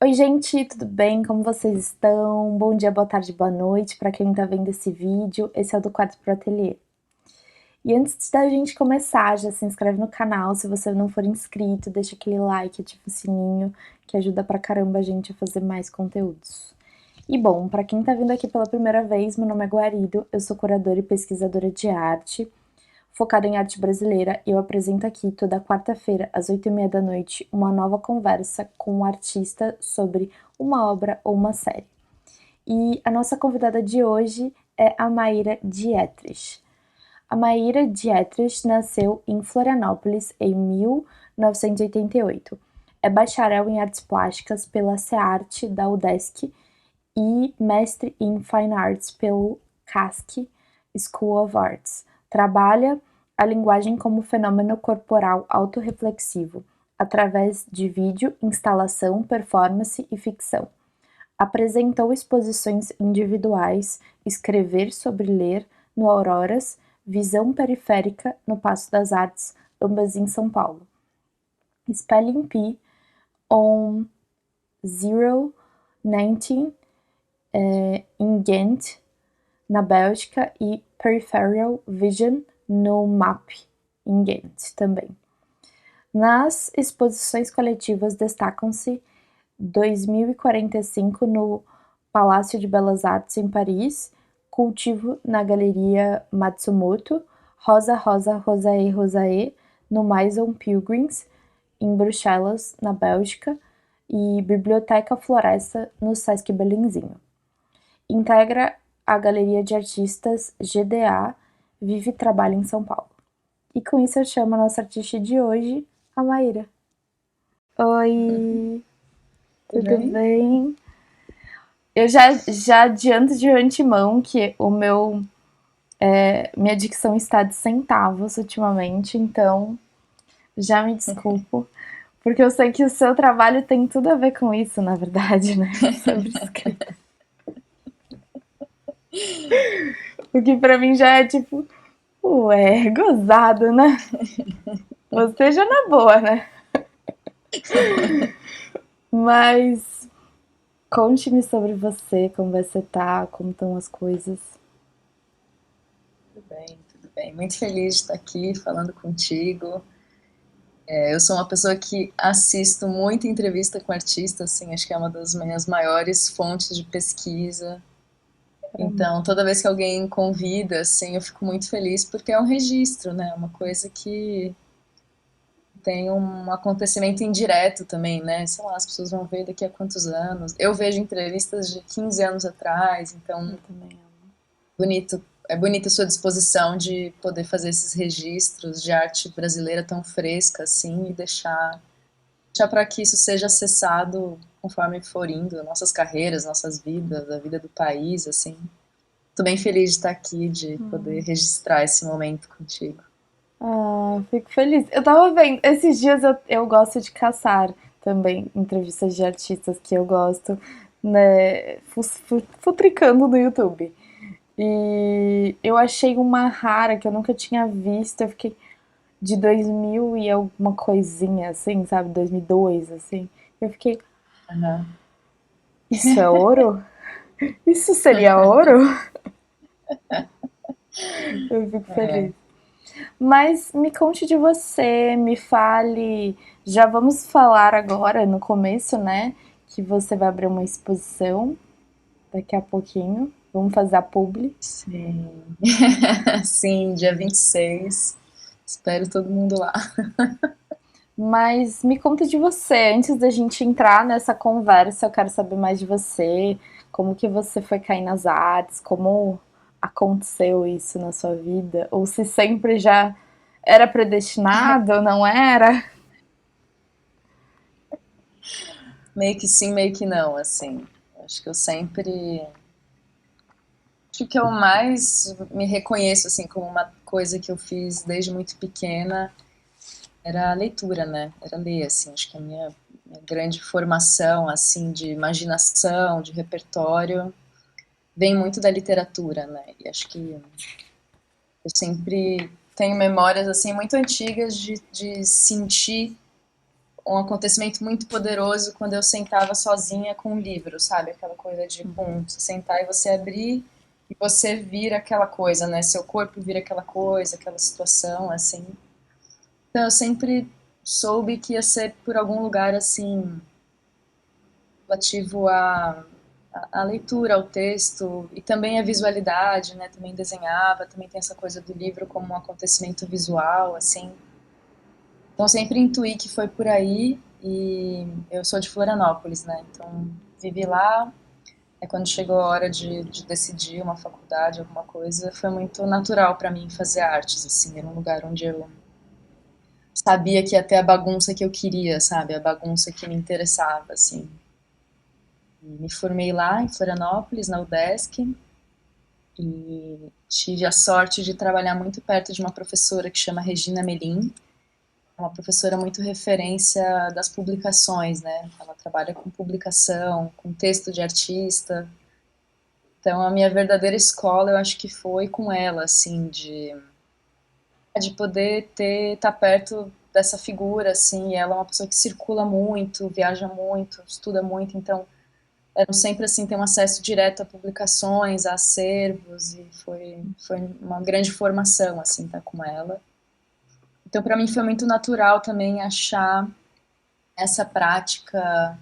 Oi, gente, tudo bem? Como vocês estão? Bom dia, boa tarde, boa noite para quem tá vendo esse vídeo. Esse é o do Quarto Pro Ateliê. E antes da gente começar, já se inscreve no canal se você não for inscrito, deixa aquele like, ativa o sininho, que ajuda pra caramba a gente a fazer mais conteúdos. E bom, para quem tá vindo aqui pela primeira vez, meu nome é Guarido, eu sou curadora e pesquisadora de arte, focada em arte brasileira, e eu apresento aqui toda quarta-feira, às 8h30 da noite, uma nova conversa com um artista sobre uma obra ou uma série. E a nossa convidada de hoje é a Maíra Dietrich. A Maíra Dietrich nasceu em Florianópolis em 1988. É bacharel em artes plásticas pela CEART da UDESC e mestre em Fine Arts pelo CASC School of Arts. Trabalha a linguagem como fenômeno corporal autorreflexivo, através de vídeo, instalação, performance e ficção. Apresentou exposições individuais, Escrever sobre Ler, no Auroras, Visão Periférica, no Paço das Artes, ambas em São Paulo. Spelling Bee on 019 em Ghent, na Bélgica, e Peripheral Vision no MAP, em Ghent também. Nas exposições coletivas destacam-se 2045 no Palácio de Belas Artes em Paris, Cultivo na Galeria Matsumoto, Rosa Rosa Rosae Rosae no Maison Pilgrims, em Bruxelas, na Bélgica, e Biblioteca Floresta no Sesc Belenzinho. Integra a Galeria de Artistas GDA, vive e trabalha em São Paulo. E com isso eu chamo a nossa artista de hoje, a Maíra. Oi, Tudo tudo bem? bem? Eu já adianto de antemão que minha dicção está de centavos ultimamente, então já me desculpo, porque eu sei que o seu trabalho tem tudo a ver com isso, na verdade, né? Sobre escrita. O que pra mim já é tipo, ué, gozado, né? Você já na boa, né? Mas conte-me sobre você, como você tá, como estão as coisas. Tudo bem, tudo bem. Muito feliz de estar aqui falando contigo. Eu sou uma pessoa que assisto muita entrevista com artistas, assim, acho que é uma das minhas maiores fontes de pesquisa. Então, toda vez que alguém convida, assim, eu fico muito feliz porque é um registro, né? Uma coisa que tem um acontecimento indireto também, né? Sei lá, as pessoas vão ver daqui a quantos anos. Eu vejo entrevistas de 15 anos atrás, Eu então também amo. bonito, é bonita a sua disposição de poder fazer esses registros de arte brasileira tão fresca assim e deixar para que isso seja acessado conforme for indo, nossas carreiras, nossas vidas, a vida do país, assim. Tô bem feliz de estar aqui, de poder registrar esse momento contigo. Ah, fico feliz. Eu tava vendo, esses dias eu gosto de caçar também entrevistas de artistas que eu gosto, né, futricando no YouTube. E eu achei uma rara que eu nunca tinha visto, eu fiquei de 2000 e alguma coisinha assim, sabe, 2002 assim. Eu fiquei, Uhum. isso é ouro? Isso seria ouro? Eu fico É. feliz. Mas me conte de você, me fale. Já vamos falar agora no começo, né? Que você vai abrir uma exposição daqui a pouquinho. Vamos fazer a publi. Sim. Sim, dia 26. Espero todo mundo lá. Mas me conta de você. Antes da gente entrar nessa conversa, eu quero saber mais de você. Como que você foi cair nas artes? Como aconteceu isso na sua vida? Ou se sempre já era predestinado ou não era? Meio que sim, meio que não, assim. Acho que eu sempre Acho que eu mais me reconheço assim como uma coisa que eu fiz desde muito pequena era a leitura, né? Era ler, assim. Acho que a minha grande formação assim de imaginação, de repertório vem muito da literatura, né? E acho que eu sempre tenho memórias assim muito antigas de sentir um acontecimento muito poderoso quando eu sentava sozinha com um livro, sabe? Aquela coisa de, pum, você sentar e você abrir e você vira aquela coisa, né? Seu corpo vira aquela coisa, aquela situação, assim. Então eu sempre soube que ia ser por algum lugar, assim, relativo à leitura, ao texto e também à visualidade, né? Também desenhava, também tem essa coisa do livro como um acontecimento visual, assim. Então sempre intuí que foi por aí e eu sou de Florianópolis, né? Então vivi lá. É quando chegou a hora de decidir uma faculdade, alguma coisa, foi muito natural para mim fazer artes, assim. Era um lugar onde eu sabia que ia ter a bagunça que eu queria, sabe? A bagunça que me interessava, assim. E me formei lá em Florianópolis, na UDESC, e tive a sorte de trabalhar muito perto de uma professora que chama Regina Melim, uma professora muito referência das publicações, né? Ela trabalha com publicação, com texto de artista. Então, a minha verdadeira escola, eu acho que foi com ela, assim, de poder estar perto dessa figura, assim. E ela é uma pessoa que circula muito, viaja muito, estuda muito, então eram sempre assim, ter um acesso direto a publicações, a acervos, e foi uma grande formação, assim, estar com ela. Então, para mim foi muito natural também achar essa prática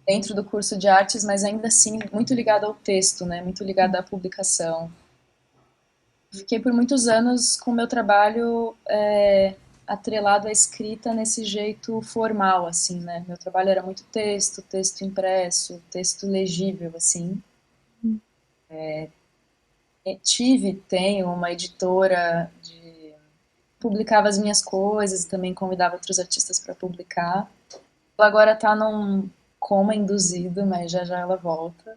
dentro do curso de artes, mas ainda assim muito ligada ao texto, né? Muito ligada à publicação. Fiquei por muitos anos com o meu trabalho atrelado à escrita nesse jeito formal, assim, né? Meu trabalho era muito texto, texto impresso, texto legível, assim. Tenho uma editora de publicava as minhas coisas e também convidava outros artistas para publicar. Ela agora está num coma induzido, mas já já ela volta.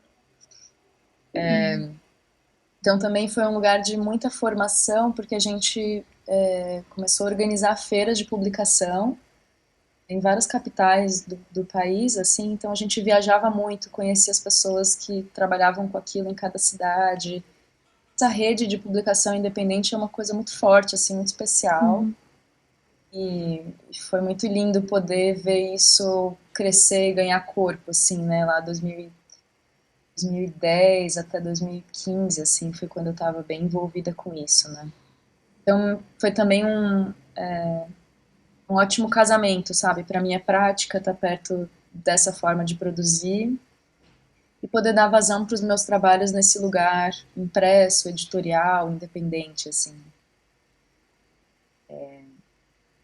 Então também foi um lugar de muita formação, porque a gente começou a organizar feiras de publicação em várias capitais do país, assim, então a gente viajava muito, conhecia as pessoas que trabalhavam com aquilo em cada cidade. Essa rede de publicação independente é uma coisa muito forte, assim, muito especial. Uhum. E foi muito lindo poder ver isso crescer e ganhar corpo, assim, né, lá 2010 até 2015, assim, foi quando eu estava bem envolvida com isso, né. Então, foi também um ótimo casamento, sabe, para minha prática, estar perto dessa forma de produzir e poder dar vazão para os meus trabalhos nesse lugar impresso, editorial, independente, assim.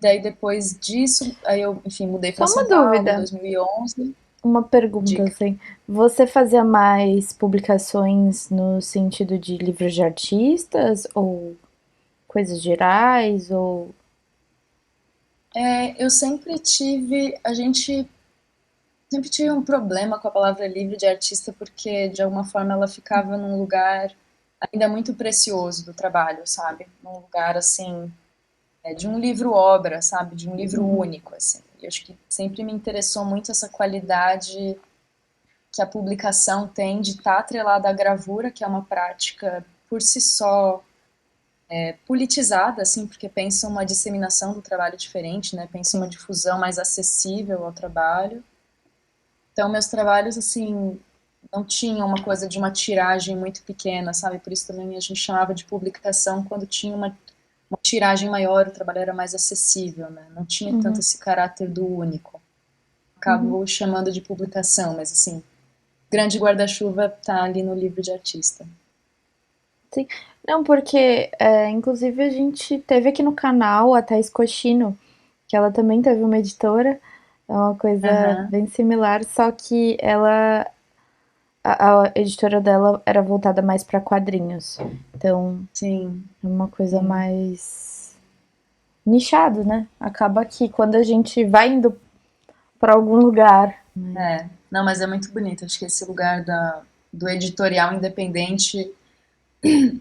Daí, depois disso, aí eu, enfim, mudei para Só São uma Paulo em dúvida, 2011. uma pergunta Diga. assim. Você fazia mais publicações no sentido de livros de artistas ou coisas gerais ou Eu a gente sempre tive um problema com a palavra livro de artista porque, de alguma forma, ela ficava num lugar ainda muito precioso do trabalho, sabe? Num lugar, assim, de um livro-obra, sabe? De um livro único, assim. E eu acho que sempre me interessou muito essa qualidade que a publicação tem de estar atrelada à gravura, que é uma prática por si só politizada, assim, porque pensa uma disseminação do trabalho diferente, né? Pensa uma difusão mais acessível ao trabalho. Então, meus trabalhos, assim, não tinham uma coisa de uma tiragem muito pequena, sabe? Por isso também a gente chamava de publicação quando tinha uma tiragem maior, o trabalho era mais acessível, né? Não tinha tanto Uhum, esse caráter do único. uhum. Acabo chamando de publicação, mas assim, grande guarda-chuva tá ali no livro de artista. Sim. Não, porque inclusive a gente teve aqui no canal a Thaís Cochino, que ela também teve uma editora, é uma coisa Aham, bem similar, só que a editora dela era voltada mais para quadrinhos. Então, sim, é uma coisa sim. mais nichado, né? Acaba que quando a gente vai indo para algum lugar. Não, mas é muito bonito. Acho que esse lugar do editorial independente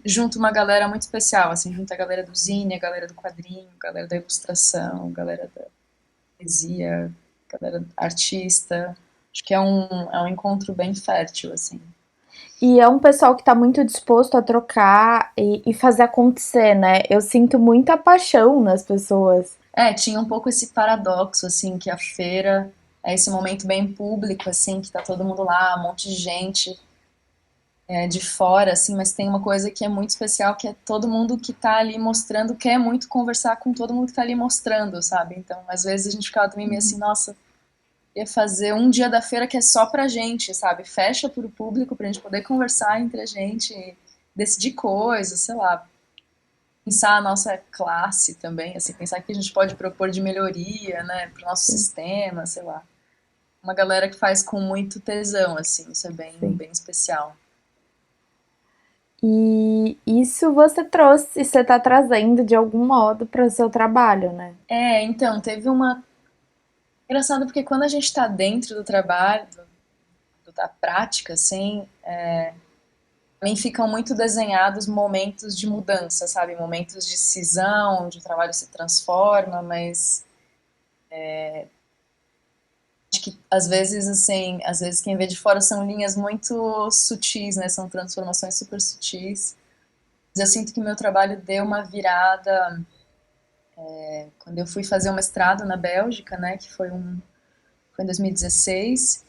junta uma galera muito especial, assim, junta a galera do zine, a galera do quadrinho, a galera da ilustração, a galera da poesia, a galera artista. Acho que é um encontro bem fértil, assim. E é um pessoal que está muito disposto a trocar e fazer acontecer, né? Eu sinto muita paixão nas pessoas. Tinha um pouco esse paradoxo, assim, que a feira é esse momento bem público, assim, que tá todo mundo lá, um monte de gente de fora, assim, mas tem uma coisa que é muito especial, que é todo mundo que tá ali mostrando, quer muito conversar com todo mundo que tá ali mostrando, sabe? Então, às vezes a gente ficava também meio assim, Uhum. nossa, ia fazer um dia da feira que é só pra gente, sabe? Fecha pro público pra gente poder conversar entre a gente, decidir coisas, sei lá, pensar a nossa classe também, assim, pensar o que a gente pode propor de melhoria, né, pro nosso Sim, sistema, sei lá. Uma galera que faz com muito tesão, assim, isso é bem, sim. bem especial. E isso você trouxe, você está trazendo de algum modo para o seu trabalho, né? Então, teve uma. Engraçado porque quando a gente tá dentro do trabalho, da prática, assim, pra mim ficam muito desenhados momentos de mudança, sabe? Momentos de cisão, onde o trabalho se transforma, mas acho que às vezes, assim, às vezes quem vê de fora são linhas muito sutis, né? São transformações super sutis. Mas eu sinto que meu trabalho deu uma virada quando eu fui fazer um mestrado na Bélgica, né? Foi em 2016.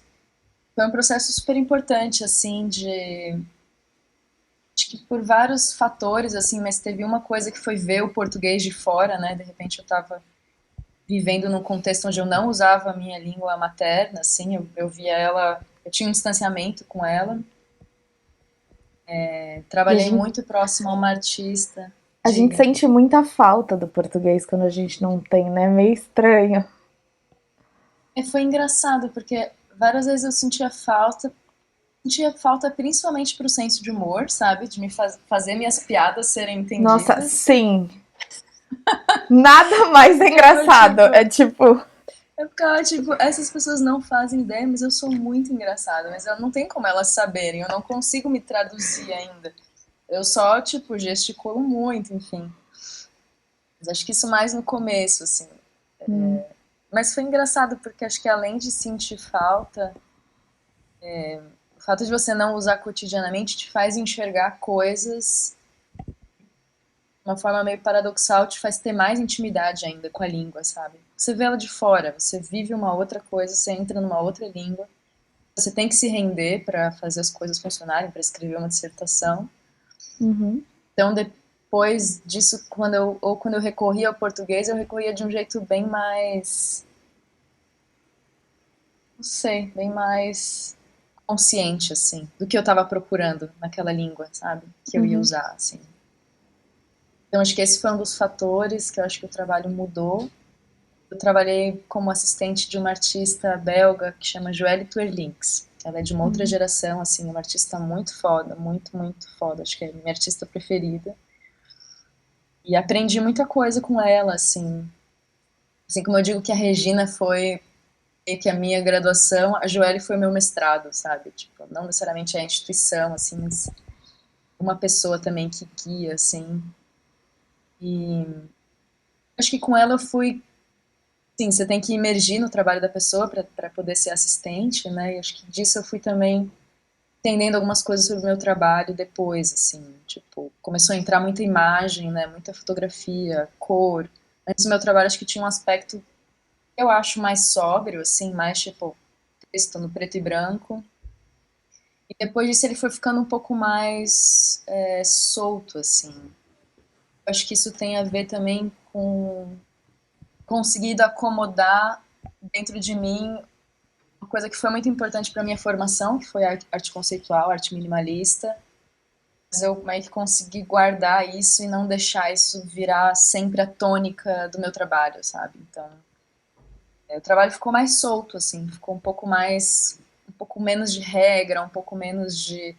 Foi um processo super importante, assim, de acho que por vários fatores, assim, mas teve uma coisa que foi ver o português de fora, né? De repente eu estava vivendo num contexto onde eu não usava a minha língua materna, assim, eu via ela, eu tinha um distanciamento com ela. E Trabalhei muito próximo a uma artista. a gente Diga. sente muita falta do português quando a gente não tem, né? Meio estranho. Foi engraçado, porque várias vezes eu sentia falta principalmente pro senso de humor, sabe? De fazer minhas piadas serem Nossa, entendidas. sim. Nada mais Eu ficava engraçado. tipo, É tipo, essas pessoas não fazem ideia, mas eu sou muito engraçada, mas não tem como elas saberem, eu não consigo me traduzir ainda. Eu só, tipo, gesticulo muito, enfim. Mas acho que isso mais no começo, assim. hum, Mas foi engraçado, porque acho que além de sentir falta, o fato de você não usar cotidianamente te faz enxergar coisas de uma forma meio paradoxal, te faz ter mais intimidade ainda com a língua, sabe? Você vê ela de fora, você vive uma outra coisa, você entra numa outra língua, você tem que se render para fazer as coisas funcionarem, para escrever uma dissertação. uhum. Então, depois disso, quando eu recorria ao português, eu recorria de um jeito bem mais, não sei, bem mais consciente, assim, do que eu estava procurando naquela língua, sabe? Que eu ia Uhum. usar, assim. Então, acho que esse foi um dos fatores que eu acho que o trabalho mudou. Eu trabalhei como assistente de uma artista belga que chama Joelle Toerlinks. Ela é de uma outra Uhum. geração, assim, uma artista muito foda, muito, muito foda. Acho que é a minha artista preferida. E aprendi muita coisa com ela, assim. Assim como eu digo que a Regina foi meio que a minha graduação, a Joelle foi o meu mestrado, sabe? Tipo, não necessariamente a instituição, assim, mas uma pessoa também que guia, assim. E acho que com ela eu fui. Sim, você tem que imergir no trabalho da pessoa para poder ser assistente, né? E acho que disso eu fui também entendendo algumas coisas sobre o meu trabalho depois, assim. Tipo, começou a entrar muita imagem, né? Muita fotografia, cor. Antes do meu trabalho acho que tinha um aspecto eu acho mais sóbrio, assim, mais tipo texto no preto e branco. E depois disso ele foi ficando um pouco mais solto, assim. Eu acho que isso tem a ver também com conseguido acomodar dentro de mim uma coisa que foi muito importante para minha formação, que foi arte conceitual, arte minimalista. Mas eu meio que consegui guardar isso e não deixar isso virar sempre a tônica do meu trabalho, sabe? Então, o trabalho ficou mais solto, assim, ficou um pouco menos de regra, um pouco menos de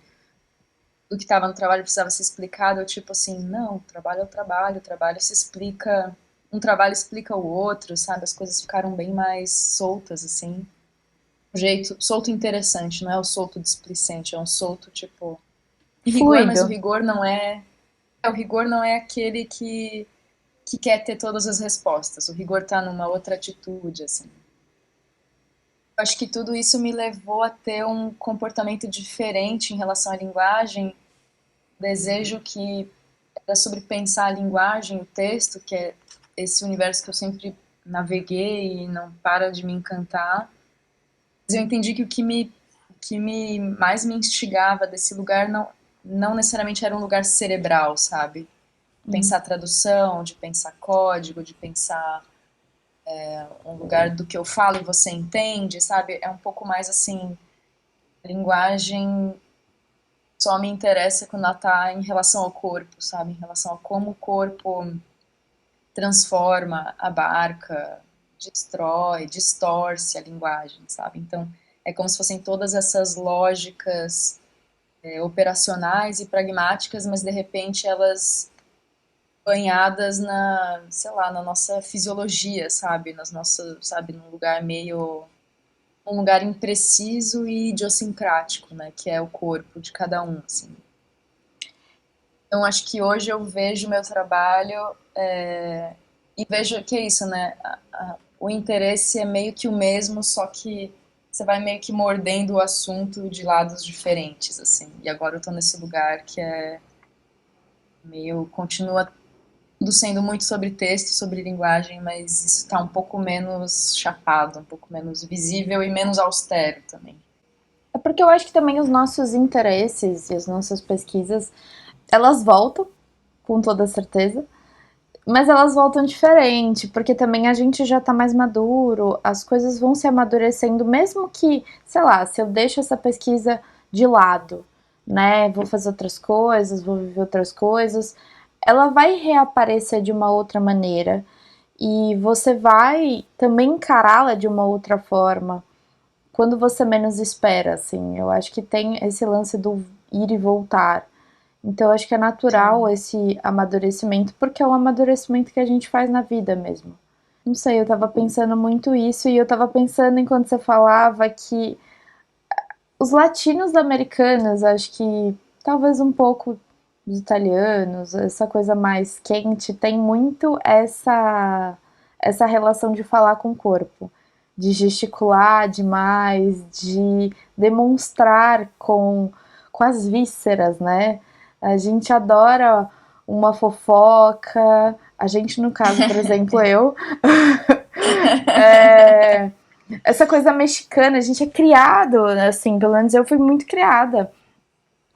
do que estava no trabalho precisava ser explicado. Eu tipo assim, não, o trabalho é o trabalho se explica, um trabalho explica o outro, sabe? As coisas ficaram bem mais soltas, assim. Um jeito solto e interessante, não é o solto displicente, é um solto tipo de rigor, mas Fluido. o rigor não é aquele que quer ter todas as respostas. O rigor tá numa outra atitude, assim. Acho que tudo isso me levou a ter um comportamento diferente em relação à linguagem, desejo que era sobre pensar a linguagem, o texto, que é esse universo que eu sempre naveguei e não para de me encantar. Mas eu entendi que o que mais me instigava desse lugar não necessariamente era um lugar cerebral, sabe? Hum. Pensar tradução, de pensar código, de pensar um lugar do que eu falo e você entende, sabe? É um pouco mais assim, a linguagem só me interessa quando ela tá em relação ao corpo, sabe? Em relação a como o corpo transforma, abarca, destrói, distorce a linguagem, sabe? Então, é como se fossem todas essas lógicas operacionais e pragmáticas, mas de repente elas banhadas na, sei lá, na nossa fisiologia, sabe? Nas nossas, sabe, num lugar meio um lugar impreciso e idiosincrático, né, que é o corpo de cada um, assim. Então, acho que hoje eu vejo meu trabalho e vejo que é isso, né? O interesse é meio que o mesmo, só que você vai meio que mordendo o assunto de lados diferentes, assim. E agora eu tô nesse lugar que é meio, continua tudo sendo muito sobre texto, sobre linguagem, mas isso está um pouco menos chapado, um pouco menos visível e menos austero também. É porque eu acho que também os nossos interesses e as nossas pesquisas, elas voltam, com toda certeza, mas elas voltam diferente, porque também a gente já tá mais maduro, as coisas vão se amadurecendo, mesmo que, sei lá, se eu deixo essa pesquisa de lado, né, vou fazer outras coisas, vou viver outras coisas, ela vai reaparecer de uma outra maneira e você vai também encará-la de uma outra forma quando você menos espera, assim. Eu acho que tem esse lance do ir e voltar. Então, eu acho que é natural Sim. esse amadurecimento, porque é o amadurecimento que a gente faz na vida mesmo. Não sei, eu tava pensando muito isso e eu tava pensando enquanto você falava que os latinos americanos, acho que talvez um pouco dos italianos, essa coisa mais quente, tem muito essa relação de falar com o corpo, de gesticular demais, de demonstrar com as vísceras, né? A gente adora uma fofoca, a gente, no caso, por exemplo, eu, é, essa coisa mexicana, a gente é criado, assim, pelo menos eu fui muito criada,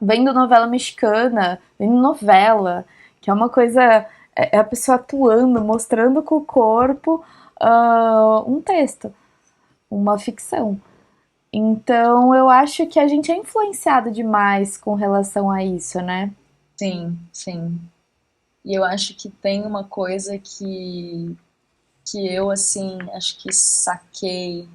vendo novela mexicana, vendo novela, que é uma coisa, é a pessoa atuando, mostrando com o corpo um texto, uma ficção. Então eu acho que a gente é influenciado demais com relação a isso, né? Sim, sim. E eu acho que tem uma coisa que eu, assim, acho que saquei.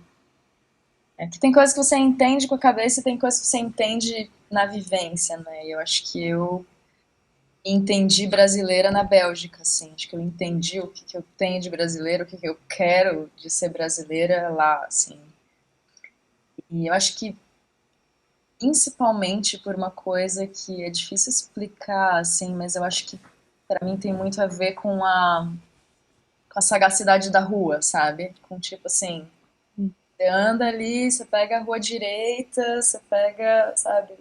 É que tem coisas que você entende com a cabeça e tem coisas que você entende na vivência, né? E eu acho que eu entendi brasileira na Bélgica, assim. Acho que eu entendi o que que eu tenho de brasileiro, o que que eu quero de ser brasileira lá, assim. E eu acho que principalmente por uma coisa que é difícil explicar, assim, mas eu acho que pra mim tem muito a ver com a sagacidade da rua, sabe? Com tipo assim, você anda ali, você pega a rua direita, você pega, sabe?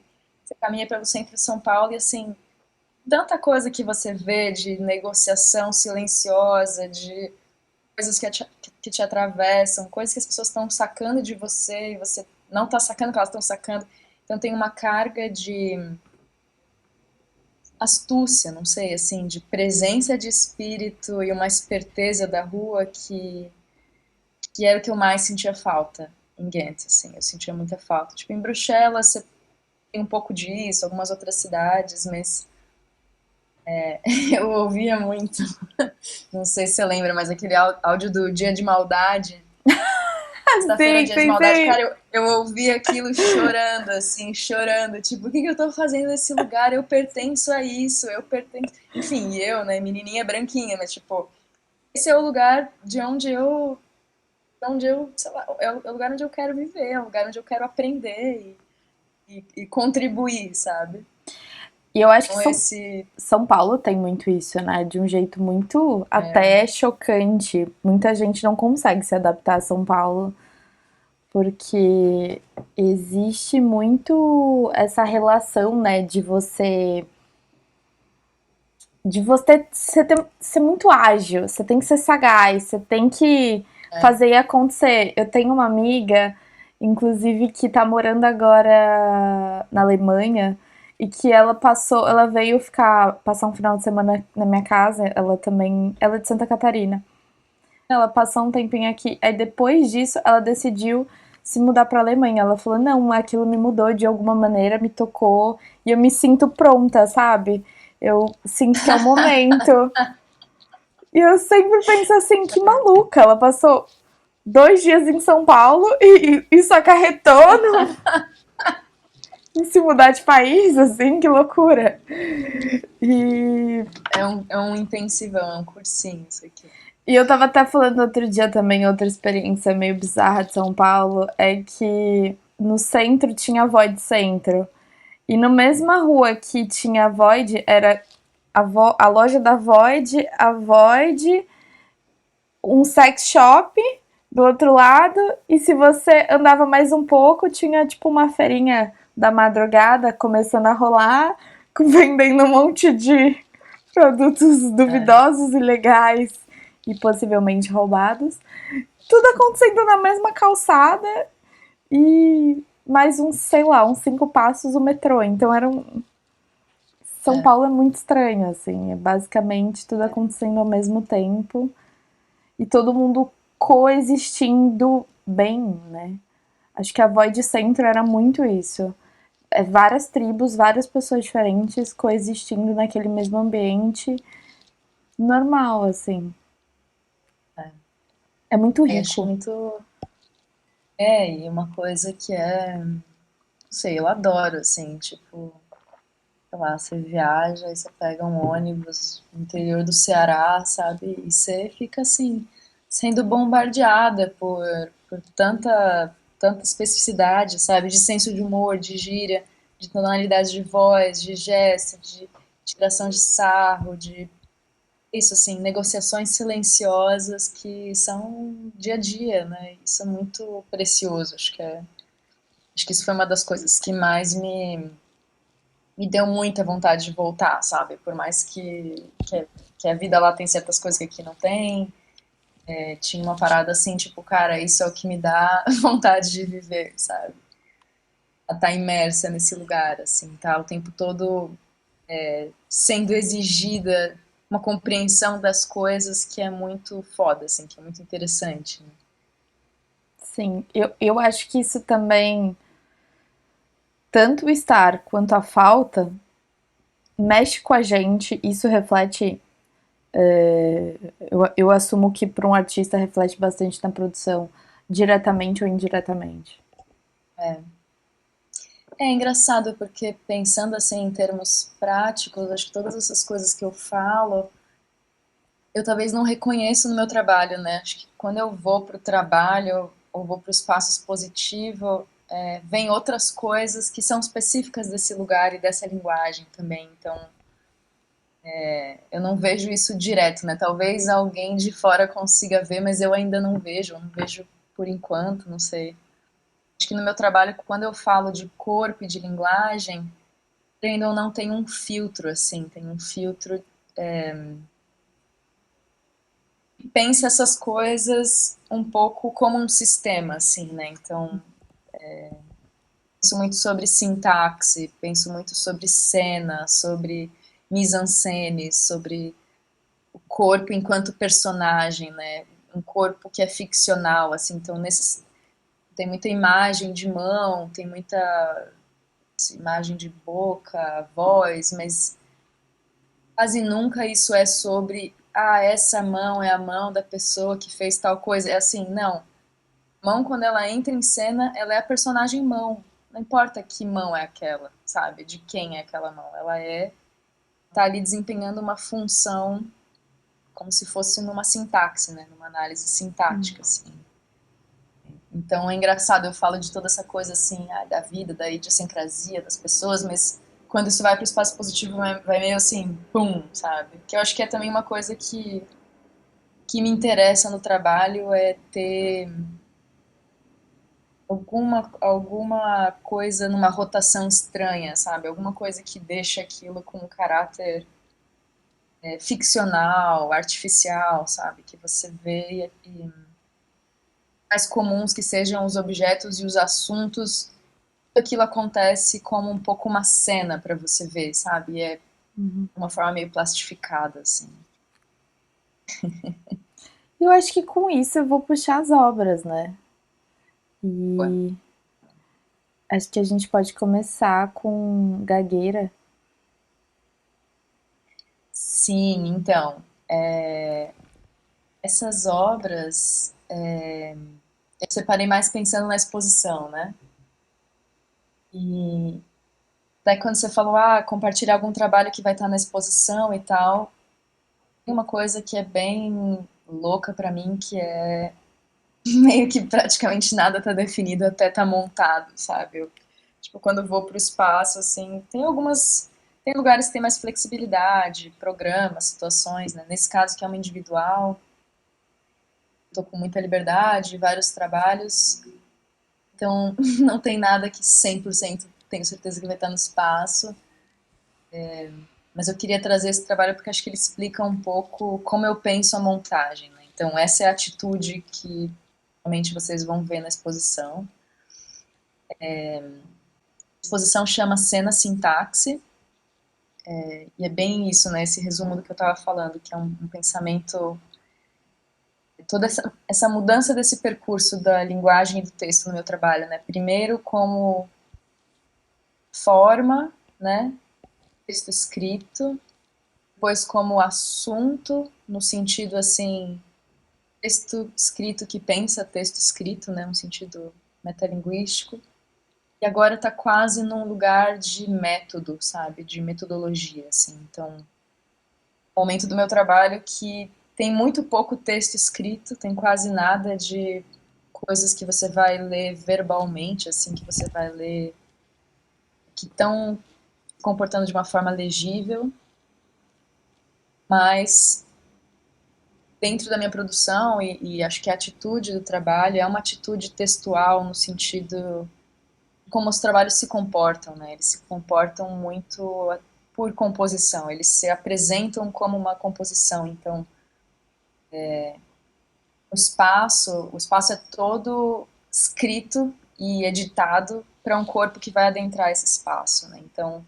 Você caminha pelo centro de São Paulo e assim, tanta coisa que você vê de negociação silenciosa, de coisas que te atravessam, coisas que as pessoas estão sacando de você e você não está sacando que elas estão sacando. Então tem uma carga de astúcia, não sei, assim, de presença de espírito e uma esperteza da rua que era o que eu mais sentia falta em Ghent, assim, eu sentia muita falta. Tipo, em Bruxelas você tem um pouco disso, algumas outras cidades, mas eu ouvia muito, não sei se você lembra, mas aquele áudio do Dia de Maldade, sexta-feira, Sim, Dia de sim, Maldade, sim. cara, eu ouvi aquilo chorando, assim, chorando, tipo, o que que eu tô fazendo nesse lugar? Eu pertenço a isso, eu pertenço... Enfim, e eu, né, menininha branquinha, mas, tipo, esse é o lugar de onde eu, sei lá, é o lugar onde eu quero viver, é o lugar onde eu quero aprender e contribuir, sabe? E eu acho que Então esse, São Paulo tem muito isso, né? De um jeito muito é, até chocante. Muita gente não consegue se adaptar a São Paulo porque existe muito essa relação, né, de você de ser muito ágil, você tem que ser sagaz, você tem que É. fazer acontecer. Eu tenho uma amiga, inclusive, que tá morando agora na Alemanha e que ela veio passar um final de semana na minha casa, ela é de Santa Catarina. Ela passou um tempinho aqui, aí depois disso ela decidiu se mudar para a Alemanha. Ela falou: "Não, aquilo me mudou de alguma maneira, me tocou e eu me sinto pronta, sabe? Eu sinto que é o momento". E eu sempre penso assim, que maluca. Ela passou 2 dias em São Paulo e isso acarretou em se mudar de país, assim, que loucura. E É um intensivão, é um cursinho isso aqui. eu tava até falando outro dia também, outra experiência meio bizarra de São Paulo, é que no centro tinha a Void Centro. E na mesma rua que tinha a Void, era a loja da Void, um sex shop do outro lado, e se você andava mais um pouco, tinha tipo uma feirinha da madrugada começando a rolar, vendendo um monte de produtos É, duvidosos, ilegais e possivelmente roubados. Tudo acontecendo na mesma calçada e mais uns, sei lá, uns 5 passos o metrô. Então era um. São é, Paulo é muito estranho, assim. É basicamente tudo é. acontecendo ao mesmo tempo e todo mundo coexistindo bem, né? Acho que a Void Centro era muito isso. É várias tribos, várias pessoas diferentes coexistindo naquele mesmo ambiente normal, assim. É. É muito Eu acho rico. muito. É, e uma coisa que não sei, eu adoro, assim, tipo, sei lá, você viaja, aí você pega um ônibus no interior do Ceará, sabe? E você fica assim, sendo bombardeada por tanta especificidade, sabe? De senso de humor, de gíria, de tonalidade de voz, de gesto, de tiração de sarro, de isso, assim, negociações silenciosas que são dia a dia, né? Isso é muito precioso, acho que isso foi uma das coisas que mais me deu muita vontade de voltar, sabe? Por mais que a vida lá tem certas coisas que aqui não tem, tinha uma parada assim, tipo, cara, isso é o que me dá vontade de viver, sabe? A estar imersa nesse lugar, assim, tá? O tempo todo sendo exigida uma compreensão das coisas que é muito foda, assim, que é muito interessante, né? Sim, eu acho que isso também, tanto o estar quanto a falta, mexe com a gente. Isso reflete. Eu assumo que para um artista reflete bastante na produção, diretamente ou indiretamente. É. É engraçado porque pensando assim em termos práticos, acho que todas essas coisas que eu falo, eu talvez não reconheço no meu trabalho, né? Acho que quando eu vou para o trabalho ou vou para o espaço expositivo, vem outras coisas que são específicas desse lugar e dessa linguagem também. Então, eu não vejo isso direto, né? Talvez alguém de fora consiga ver, mas eu ainda eu não vejo por enquanto, não sei. Acho que no meu trabalho, quando eu falo de corpo e de linguagem, ainda não tem um filtro, assim, tem um filtro que pensa essas coisas um pouco como um sistema, assim, né? Então, penso muito sobre sintaxe, penso muito sobre cena, sobre mise-en-scène, sobre o corpo enquanto personagem, né? Um corpo que é ficcional, assim, então tem muita imagem de mão, tem muita imagem de boca, voz, mas quase nunca isso é sobre, essa mão é a mão da pessoa que fez tal coisa. É assim, não. Mão, quando ela entra em cena, ela é a personagem mão. Não importa que mão é aquela, sabe? De quem é aquela mão. Ela tá ali desempenhando uma função como se fosse numa sintaxe, né? Numa análise sintática, assim. Então é engraçado, eu falo de toda essa coisa assim, da vida, da idiosincrasia das pessoas, mas quando isso vai para o espaço positivo vai meio assim, pum, sabe? Que eu acho que é também uma coisa que me interessa no trabalho é ter alguma coisa numa rotação estranha, sabe? Alguma coisa que deixa aquilo com um caráter ficcional, artificial, sabe? Que você vê e mais comuns que sejam os objetos e os assuntos, aquilo acontece como um pouco uma cena para você ver, sabe? É Uhum. uma forma meio plastificada, assim. Eu acho que com isso eu vou puxar as obras, né? Ué. E acho que a gente pode começar com Gagueira. Sim, então, essas obras eu separei mais pensando na exposição, né? E daí quando você falou, compartilhar algum trabalho que vai estar na exposição e tal, tem uma coisa que é bem louca pra mim, que é meio que praticamente nada tá definido até tá montado, sabe? Tipo, quando eu vou pro espaço, assim, tem lugares que tem mais flexibilidade, programas, situações, né? Nesse caso que é uma individual, tô com muita liberdade, vários trabalhos, então não tem nada que 100% tenho certeza que vai estar no espaço, mas eu queria trazer esse trabalho porque acho que ele explica um pouco como eu penso a montagem, né? Então essa é a atitude que realmente vocês vão ver na exposição. A exposição chama Cena Sintaxe, e é bem isso, né? Esse resumo do que eu estava falando, que é um pensamento, toda essa mudança desse percurso da linguagem e do texto no meu trabalho, né? Primeiro como forma, né? Texto escrito, depois como assunto, no sentido assim, texto escrito que pensa texto escrito, né? Um sentido metalinguístico. E agora está quase num lugar de método, sabe? De metodologia, assim. Então, momento do meu trabalho que tem muito pouco texto escrito, tem quase nada de coisas que você vai ler verbalmente, assim, que você vai ler, que estão se comportando de uma forma legível, mas dentro da minha produção, e acho que a atitude do trabalho é uma atitude textual no sentido de como os trabalhos se comportam, né? Eles se comportam muito por composição, eles se apresentam como uma composição, então o espaço é todo escrito e editado para um corpo que vai adentrar esse espaço, né? Então,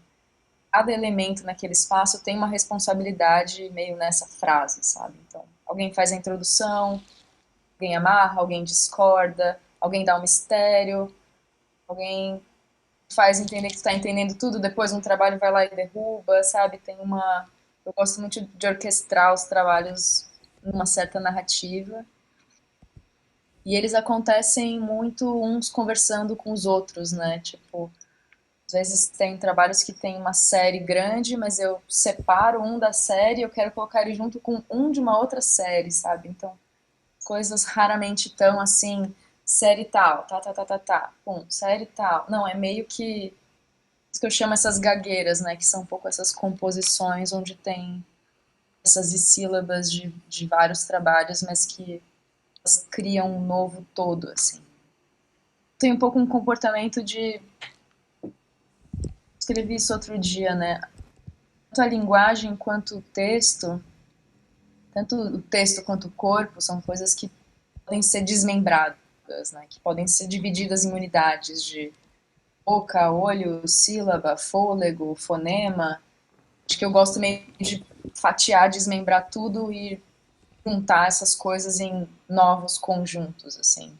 cada elemento naquele espaço tem uma responsabilidade meio nessa frase, sabe? Então, alguém faz a introdução, alguém amarra, alguém discorda, alguém dá um mistério, alguém faz entender que está entendendo tudo, depois um trabalho vai lá e derruba, sabe? Eu gosto muito de orquestrar os trabalhos numa certa narrativa. E eles acontecem muito uns conversando com os outros, né? Tipo, às vezes tem trabalhos que tem uma série grande, mas eu separo um da série e eu quero colocar ele junto com um de uma outra série, sabe? Então, coisas raramente tão assim, série tal, pum, série tal. Não, é meio que isso que eu chamo essas gagueiras, né? Que são um pouco essas composições onde tem essas sílabas de vários trabalhos, mas que elas criam um novo todo, assim. Tem um pouco um comportamento de. Escrevi isso outro dia, né? Tanto a linguagem quanto o texto, tanto o texto quanto o corpo, são coisas que podem ser desmembradas, né? Que podem ser divididas em unidades de boca, olho, sílaba, fôlego, fonema. Acho que eu gosto meio de fatiar, desmembrar tudo e juntar essas coisas em novos conjuntos, assim.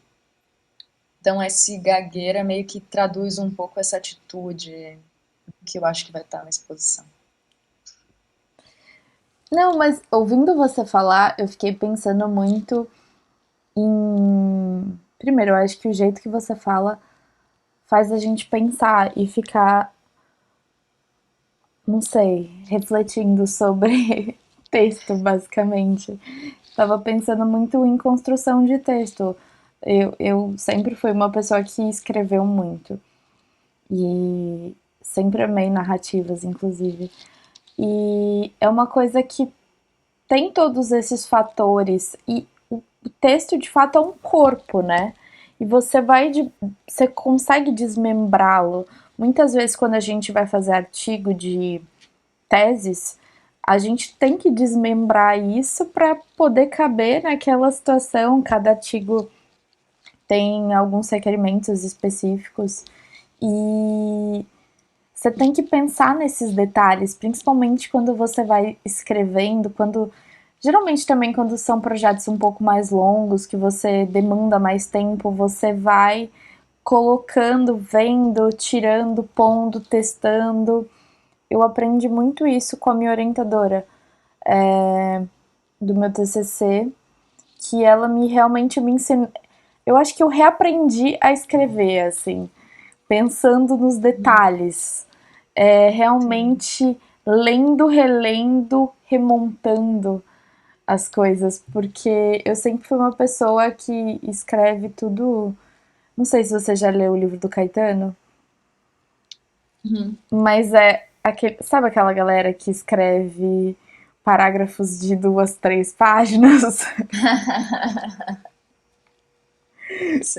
Então, esse gagueira meio que traduz um pouco essa atitude que eu acho que vai estar na exposição. Não, mas ouvindo você falar, eu fiquei pensando muito em. Primeiro, eu acho que o jeito que você fala faz a gente pensar e ficar, não sei, refletindo sobre texto, basicamente. Estava pensando muito em construção de texto. Eu sempre fui uma pessoa que escreveu muito. E sempre amei narrativas, inclusive. E é uma coisa que tem todos esses fatores. E o texto, de fato, é um corpo, né? E você consegue desmembrá-lo. Muitas vezes, quando a gente vai fazer artigo de teses, a gente tem que desmembrar isso para poder caber naquela situação. Cada artigo tem alguns requerimentos específicos e você tem que pensar nesses detalhes, principalmente quando você vai escrevendo, quando geralmente também quando são projetos um pouco mais longos, que você demanda mais tempo, você vai colocando, vendo, tirando, pondo, testando. Eu aprendi muito isso com a minha orientadora do meu TCC, que ela me realmente me ensinou. Eu acho que eu reaprendi a escrever, assim, pensando nos detalhes, Sim. realmente lendo, relendo, remontando as coisas, porque eu sempre fui uma pessoa que escreve tudo. Não sei se você já leu o livro do Caetano, Uhum. mas é aquele, sabe aquela galera que escreve parágrafos de 2, 3 páginas?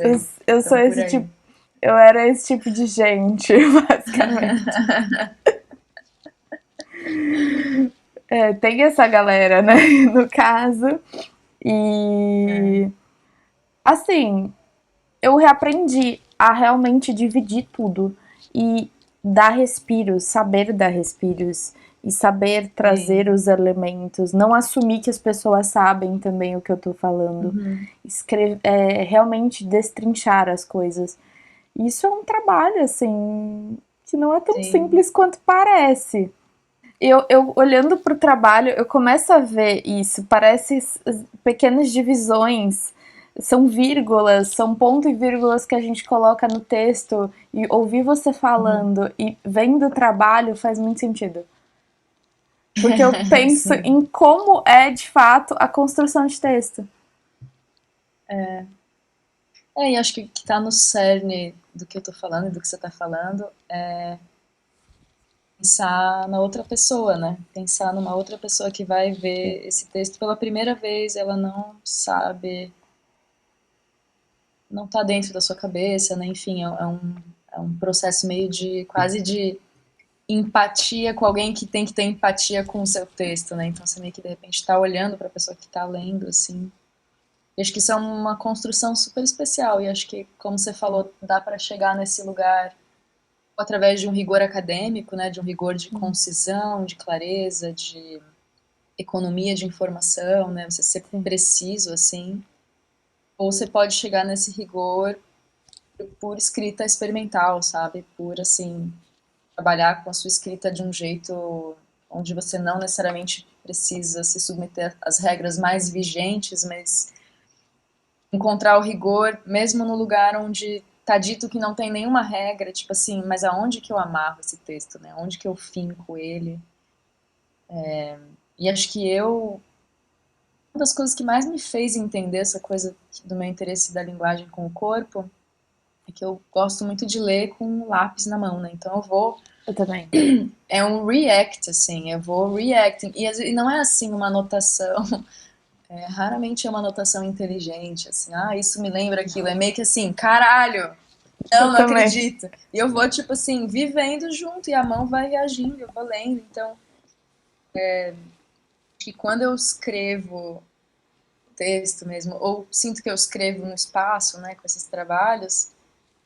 Eu, Sei. eu sou Então, por esse aí. tipo, eu era esse tipo de gente, basicamente. Tem essa galera, né, no caso. É, E assim, eu reaprendi a realmente dividir tudo e dar respiros, saber dar respiros e saber trazer sim. os elementos, não assumir que as pessoas sabem também o que eu tô falando, Uhum. realmente destrinchar as coisas. Isso é um trabalho, assim, que não é tão Sim. simples quanto parece. Eu olhando para o trabalho, eu começo a ver isso. Parece pequenas divisões, são vírgulas, são ponto e vírgulas que a gente coloca no texto. E ouvir você Uhum. falando e vendo o trabalho faz muito sentido. Porque eu penso Sim. em como é de fato a construção de texto. E acho que tá no cerne do que eu tô falando e do que você tá falando, pensar na outra pessoa, né? Pensar numa outra pessoa que vai ver esse texto pela primeira vez, ela não sabe, não tá dentro da sua cabeça, né? Enfim, é um processo meio de, quase de empatia com alguém que tem que ter empatia com o seu texto, né? Então você meio que de repente tá olhando para a pessoa que tá lendo, assim. E acho que isso é uma construção super especial e acho que, como você falou, dá para chegar nesse lugar através de um rigor acadêmico, né, de um rigor de concisão, de clareza, de economia de informação, né, você ser Sim, preciso assim, ou você pode chegar nesse rigor por escrita experimental, sabe, por assim trabalhar com a sua escrita de um jeito onde você não necessariamente precisa se submeter às regras mais vigentes, mas encontrar o rigor mesmo no lugar onde tá dito que não tem nenhuma regra, tipo assim, mas aonde que eu amarro esse texto, né? Onde que eu finco ele? E acho que uma das coisas que mais me fez entender essa coisa do meu interesse da linguagem com o corpo é que eu gosto muito de ler com um lápis na mão, né? Então eu vou eu também. é um react assim, eu vou reacting e não é assim uma anotação, raramente é uma anotação inteligente, assim, ah, isso me lembra aquilo, é meio que assim, caralho, Eu não também. acredito. E eu vou, tipo assim, vivendo junto e a mão vai reagindo, eu vou lendo. Então, que quando eu escrevo texto mesmo, ou sinto que eu escrevo no espaço, né, com esses trabalhos,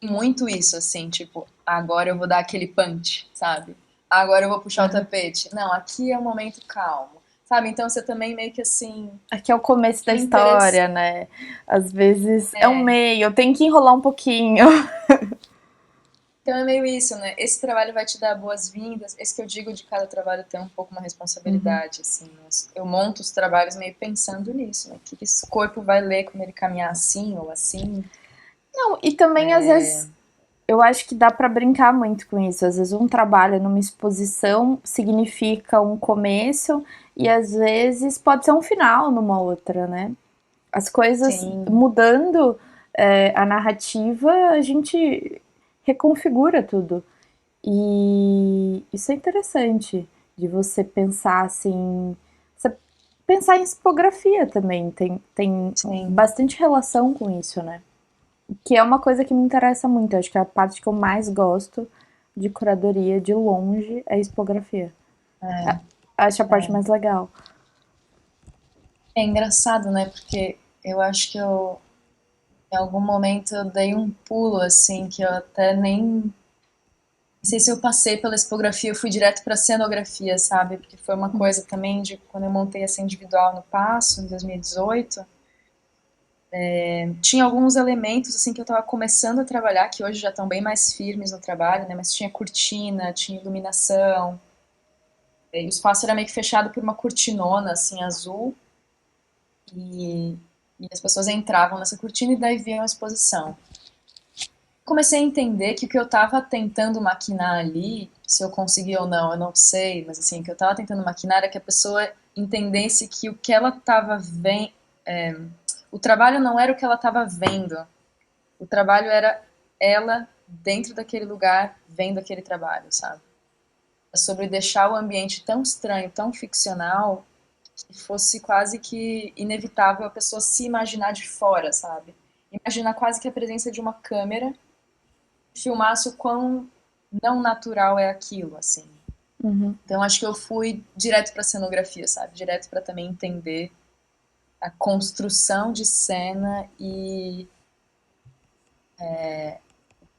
muito isso, assim, tipo, agora eu vou dar aquele punch, sabe? Agora eu vou puxar o Uhum. tapete. Não, aqui é um momento calmo, sabe? Então você também meio que assim, Aqui é o começo da me interessa. história, né? Às vezes é um É, meio, eu tenho que enrolar um pouquinho. então é meio isso, né? Esse trabalho vai te dar boas-vindas. Esse que eu digo de cada trabalho ter um pouco uma Uhum. responsabilidade, assim. Eu monto os trabalhos meio pensando nisso, né? O que esse corpo vai ler quando ele caminhar assim ou assim. Não, e também às vezes eu acho que dá pra brincar muito com isso. Às vezes um trabalho numa exposição significa um começo e às vezes pode ser um final numa outra, né? As coisas Sim, mudando a narrativa, a gente reconfigura tudo. E isso é interessante de você pensar assim. Você pensar em expografia também tem sim. bastante relação com isso, né? Que é uma coisa que me interessa muito. Acho que a parte que eu mais gosto de curadoria de longe é a expografia. acho a parte mais legal. É engraçado, né? Porque eu acho que em algum momento eu dei um pulo, assim, que eu até nem sei se eu passei pela expografia, eu fui direto para cenografia, sabe? Porque foi uma coisa também de quando eu montei essa individual no Passo, em 2018, tinha alguns elementos assim que eu estava começando a trabalhar, que hoje já estão bem mais firmes no trabalho, né? Mas tinha cortina, tinha iluminação, e o espaço era meio que fechado por uma cortinona assim azul e, e as pessoas entravam nessa cortina e daí viam a exposição. Comecei a entender que o que eu estava tentando maquinar ali, se eu consegui ou não, eu não sei, mas assim, o que eu estava tentando maquinar era que a pessoa entendesse que o que ela estava vendo, o trabalho não era o que ela estava vendo, o trabalho era ela dentro daquele lugar vendo aquele trabalho, sabe? É sobre deixar o ambiente tão estranho, tão ficcional, que fosse quase que inevitável a pessoa se imaginar de fora, sabe? Imaginar quase que a presença de uma câmera filmasse o quão não natural é aquilo, assim. Uhum. Então acho que eu fui direto pra cenografia, sabe? Direto pra também entender a construção de cena e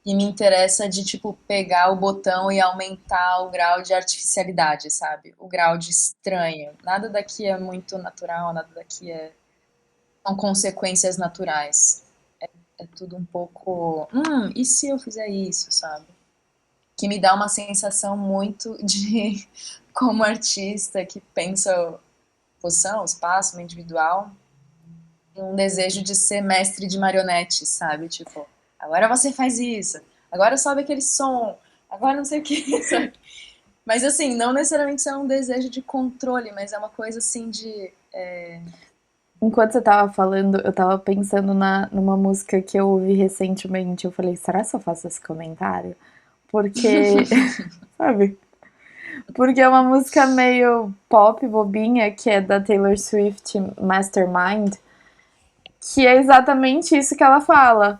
me interessa de, tipo, pegar o botão e aumentar o grau de artificialidade, sabe? O grau de estranho. Nada daqui é muito natural, nada daqui são consequências naturais. É tudo um pouco, e se eu fizer isso, sabe? Que me dá uma sensação muito de, como artista que pensa posição, espaço, individual, um desejo de ser mestre de marionete, sabe? Tipo, agora você faz isso, agora sobe aquele som, agora não sei o que, sabe? Mas assim, não necessariamente isso é um desejo de controle, mas é uma coisa assim de. Enquanto você tava falando, eu tava pensando numa música que eu ouvi recentemente. Eu falei, será que eu faço esse comentário? Porque, sabe? Porque é uma música meio pop, bobinha, que é da Taylor Swift, Mastermind, que é exatamente isso que ela fala.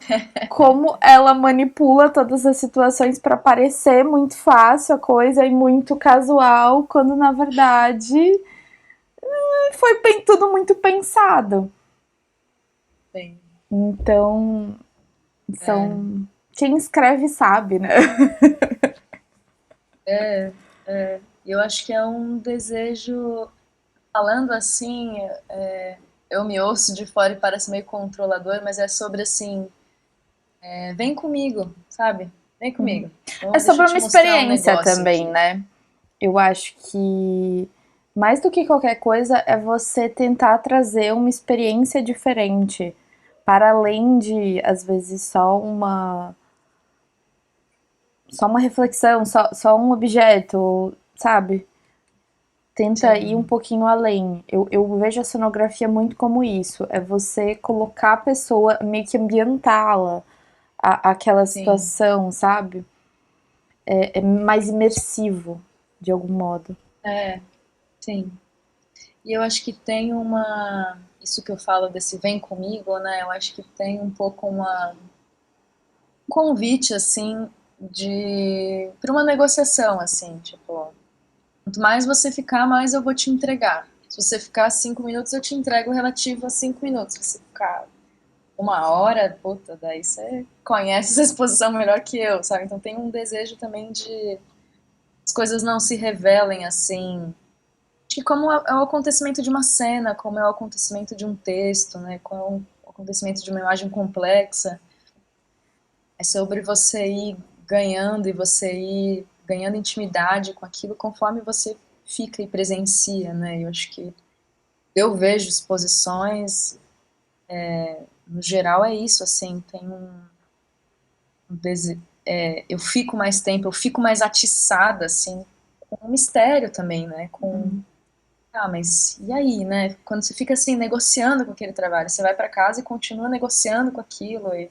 Como ela manipula todas as situações para parecer muito fácil a coisa e muito casual, quando na verdade foi bem, tudo muito pensado. Sim. Então, É, são. Quem escreve sabe, né? e eu acho que é um desejo, falando assim, eu me ouço de fora e parece meio controlador, mas é sobre assim, vem comigo, sabe? Vem comigo. É Deixa eu sobre te uma mostrar um experiência negócio também, aqui. né? Eu acho que mais do que qualquer coisa é você tentar trazer uma experiência diferente, para além de, às vezes, só uma reflexão, só um objeto, sabe? Tenta ir um Sim, pouquinho além. Eu vejo a cenografia muito como isso. É você colocar a pessoa, meio que ambientá-la aquela sim, situação, sabe? É mais imersivo, de algum modo. é, sim. E eu acho que tem uma. Isso que eu falo desse vem comigo, né? Eu acho que tem um pouco um convite, assim, de. Para uma negociação, assim, tipo. Quanto mais você ficar, mais eu vou te entregar. Se você ficar 5 minutos, eu te entrego relativo a 5 minutos. Se você ficar uma hora, puta, daí você conhece essa exposição melhor que eu, sabe? Então tem um desejo também de as coisas não se revelem assim. Acho que como é o acontecimento de uma cena, como é o acontecimento de um texto, né? Como é o acontecimento de uma imagem complexa. É sobre você ir ganhando e você ir ganhando intimidade com aquilo conforme você fica e presencia, né? Eu acho que eu vejo exposições, no geral é isso, assim, tem eu fico mais tempo, eu fico mais atiçada, assim, com o mistério também, né? Mas e aí, né? Quando você fica assim negociando com aquele trabalho, você vai para casa e continua negociando com aquilo e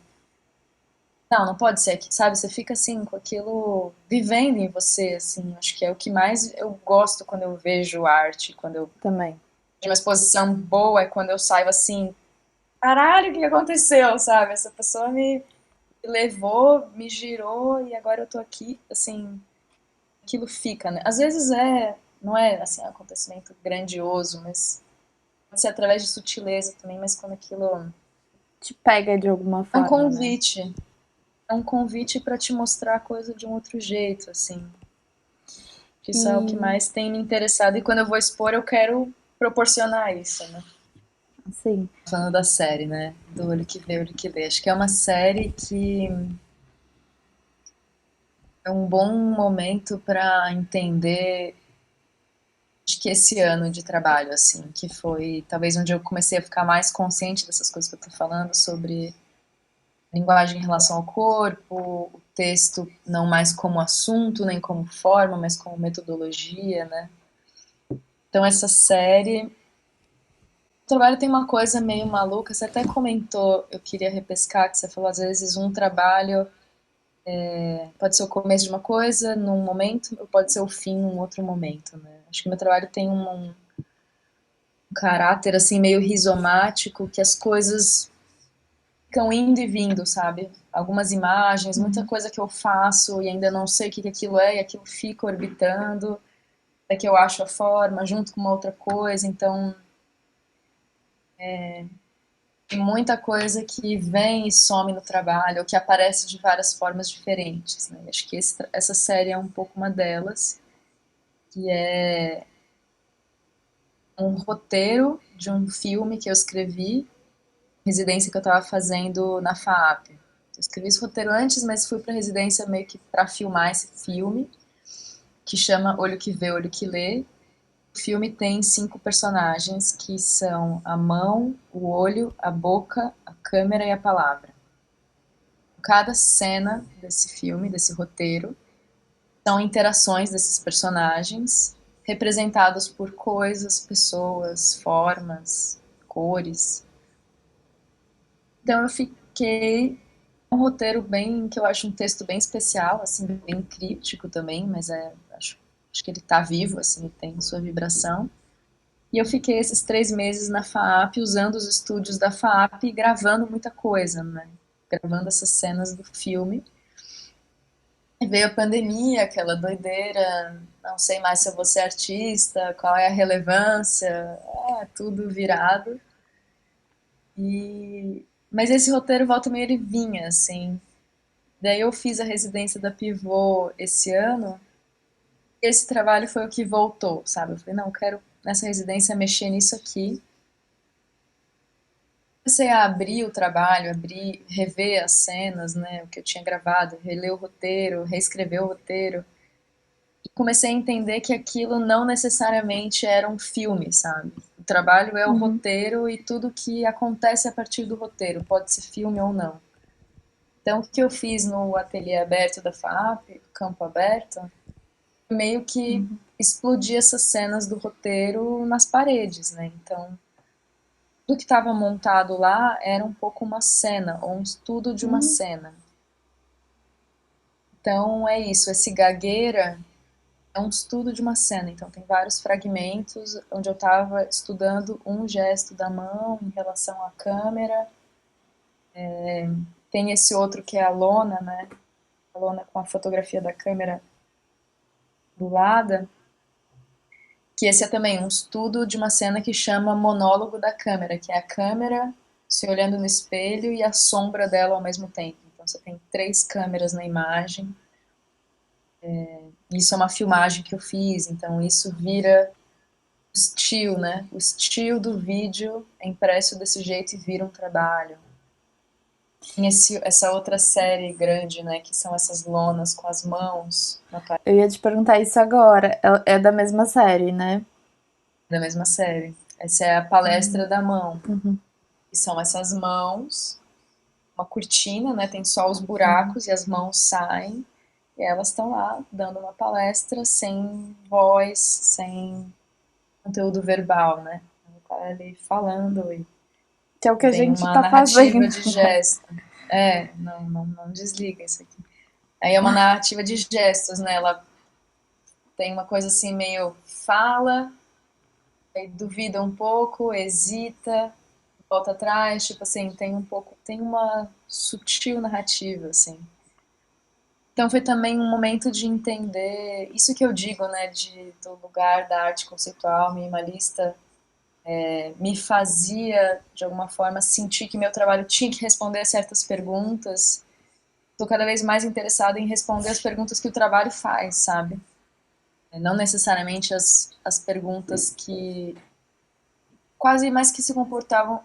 não pode ser aqui, sabe? Você fica assim com aquilo vivendo em você, assim. Acho que é o que mais eu gosto quando eu vejo arte, quando eu Também. vejo uma exposição boa, é quando eu saio assim, caralho, o que aconteceu, sabe? Essa pessoa me levou, me girou e agora eu tô aqui, assim, aquilo fica, né? Às vezes não é assim um acontecimento grandioso, mas pode ser através de sutileza também, mas quando aquilo Te pega de alguma é um forma, né? convite, é um convite para te mostrar a coisa de um outro jeito, assim. Isso é o que E, mais tem me interessado e quando eu vou expor eu quero proporcionar isso, né? assim, Falando da série, né? Do Olho que Vê, Olho que Lê. Acho que é uma série que é um bom momento para entender, acho que esse ano de trabalho, assim, que foi talvez onde eu comecei a ficar mais consciente dessas coisas que eu tô falando, sobre linguagem em relação ao corpo, o texto não mais como assunto, nem como forma, mas como metodologia, né? Então essa série, o trabalho tem uma coisa meio maluca, você até comentou, eu queria repescar, que você falou às vezes um trabalho pode ser o começo de uma coisa num momento, ou pode ser o fim num outro momento, né? Acho que meu trabalho tem um caráter assim meio rizomático, que as coisas ficam indo e vindo, sabe? Algumas imagens, muita uhum, coisa que eu faço e ainda não sei o que que aquilo é, e aquilo fica orbitando, até que eu acho a forma, junto com uma outra coisa, então tem muita coisa que vem e some no trabalho, ou que aparece de várias formas diferentes, né? Acho que essa série é um pouco uma delas, que é um roteiro de um filme que eu escrevi, residência que eu estava fazendo na FAAP. Eu escrevi esse roteiro antes, mas fui para residência meio que para filmar esse filme, que chama Olho que Vê, Olho que Lê. O filme tem 5 personagens, que são a mão, o olho, a boca, a câmera e a palavra. Cada cena desse filme, desse roteiro, são interações desses personagens, representados por coisas, pessoas, formas, cores. Então eu fiquei um roteiro bem, que eu acho um texto bem especial, assim, bem críptico também, mas acho que ele tá vivo, assim, tem sua vibração. E eu fiquei esses 3 meses na FAAP, usando os estúdios da FAAP e gravando muita coisa, né? Gravando essas cenas do filme. E veio a pandemia, aquela doideira, não sei mais se eu vou ser artista, qual é a relevância, tudo virado. Mas esse roteiro, volta e meia, ele vinha, assim. Daí eu fiz a residência da Pivô esse ano, e esse trabalho foi o que voltou, sabe? Eu falei, não, eu quero nessa residência mexer nisso aqui. Comecei a abrir o trabalho, abrir, rever as cenas, né, o que eu tinha gravado, reler o roteiro, reescrever o roteiro. E comecei a entender que aquilo não necessariamente era um filme, sabe? O trabalho é o uhum. roteiro e tudo que acontece a partir do roteiro, pode ser filme ou não. Então, o que eu fiz no ateliê aberto da FAP, campo aberto, meio que explodir essas cenas do roteiro nas paredes, né? Então, tudo que estava montado lá era um pouco uma cena, ou um estudo de uma Hum, cena. Então, é isso, esse gagueira é um estudo de uma cena, então tem vários fragmentos onde eu estava estudando um gesto da mão em relação à câmera. Tem esse outro que é a lona, né? A lona com a fotografia da câmera do lado, que esse é também um estudo de uma cena que chama monólogo da câmera, que é a câmera se olhando no espelho e a sombra dela ao mesmo tempo. Então você tem 3 câmeras na imagem. Isso é uma filmagem que eu fiz, então isso vira o estilo, né? O estilo do vídeo é impresso desse jeito e vira um trabalho. Tem essa outra série grande, né? Que são essas lonas com as mãos na parede eu ia te perguntar isso agora. É da mesma série, né? da mesma série. Essa é a palestra da mão. Uhum, Que são essas mãos, uma cortina, né? Tem só os uhum. buracos e as mãos saem. E elas estão lá dando uma palestra sem voz, sem conteúdo verbal, né? Ela tá ali falando e Que é o que a vem gente uma tá narrativa fazendo, de né? gesto. Não desliga isso aqui. Aí é uma narrativa de gestos, né? Ela tem uma coisa assim meio fala, aí duvida um pouco, hesita, volta atrás, tipo assim, tem uma sutil narrativa, assim. Então foi também um momento de entender isso que eu digo, né, do lugar da arte conceitual, minimalista, me fazia, de alguma forma, sentir que meu trabalho tinha que responder a certas perguntas. Estou cada vez mais interessada em responder as perguntas que o trabalho faz, sabe? Não necessariamente as perguntas que quase mais que se comportavam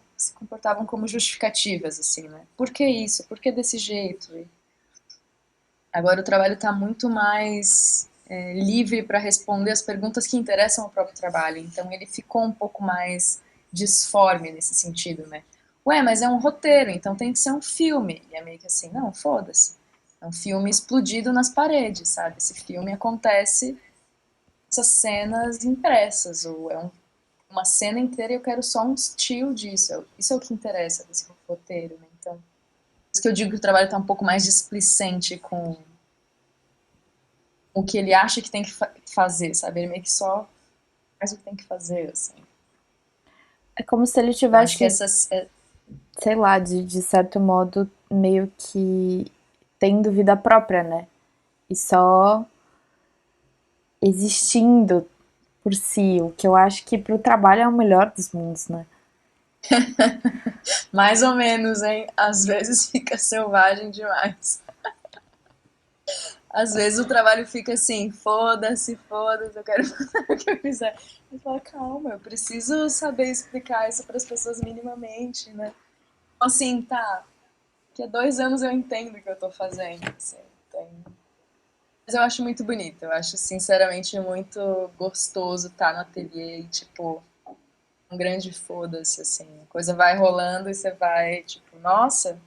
como justificativas, assim, né? Por que isso? Por que desse jeito? E agora o trabalho está muito mais livre para responder as perguntas que interessam ao próprio trabalho. Então ele ficou um pouco mais disforme nesse sentido, né? Ué, mas é um roteiro, então tem que ser um filme. E é meio que assim, não, foda-se. É um filme explodido nas paredes, sabe? Esse filme acontece essas cenas impressas, ou uma cena inteira e eu quero só um estilo disso. Isso é o que interessa desse roteiro, né? Então, por isso que eu digo que o trabalho está um pouco mais displicente com o que ele acha que tem que fazer, sabe? Ele meio que só faz o que tem que fazer, assim. É como se ele Eu acho que tivesse, sei lá, de certo modo, meio que tendo vida própria, né? E só existindo por si, o que eu acho que pro trabalho é o melhor dos mundos, né? mais ou menos, hein? Às vezes fica selvagem demais. Às vezes o trabalho fica assim, foda-se, foda-se, eu quero fazer o que eu quiser. Eu falo, calma, eu preciso saber explicar isso para as pessoas minimamente, né? Assim, tá, daqui a 2 anos eu entendo o que eu tô fazendo, assim, tem. Mas eu acho muito bonito, eu acho sinceramente muito gostoso estar no ateliê e, tipo, um grande foda-se, assim. A coisa vai rolando e você vai, tipo, nossa,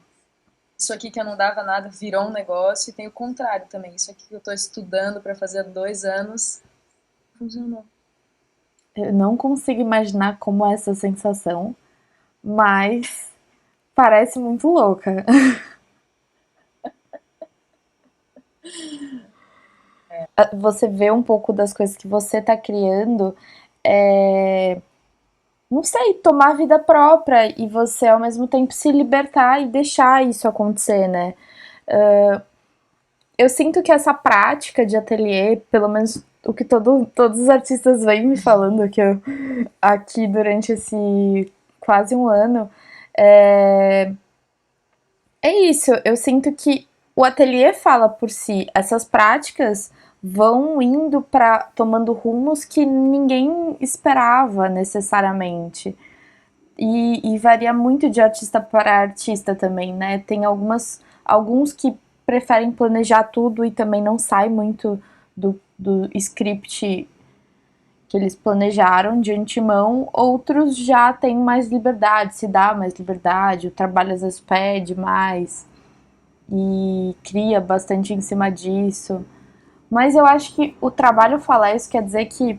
isso aqui que eu não dava nada virou um negócio, e tem o contrário também. Isso aqui que eu tô estudando para fazer há 2 anos, funcionou. Eu não consigo imaginar como é essa sensação, mas parece muito louca. Você vê um pouco das coisas que você tá criando, é, não sei, tomar vida própria e você ao mesmo tempo se libertar e deixar isso acontecer, né? Eu sinto que essa prática de ateliê, pelo menos o que todos os artistas vêm me falando aqui durante esse quase um ano, é, é isso. Eu sinto que o ateliê fala por si. Essas práticas vão indo para tomando rumos que ninguém esperava necessariamente. E varia muito de artista para artista também, né? Tem alguns que preferem planejar tudo e também não sai muito do script que eles planejaram de antemão. Outros já têm mais liberdade, se dá mais liberdade, o trabalho às vezes pede mais e cria bastante em cima disso. Mas eu acho que o trabalho falar isso quer dizer que,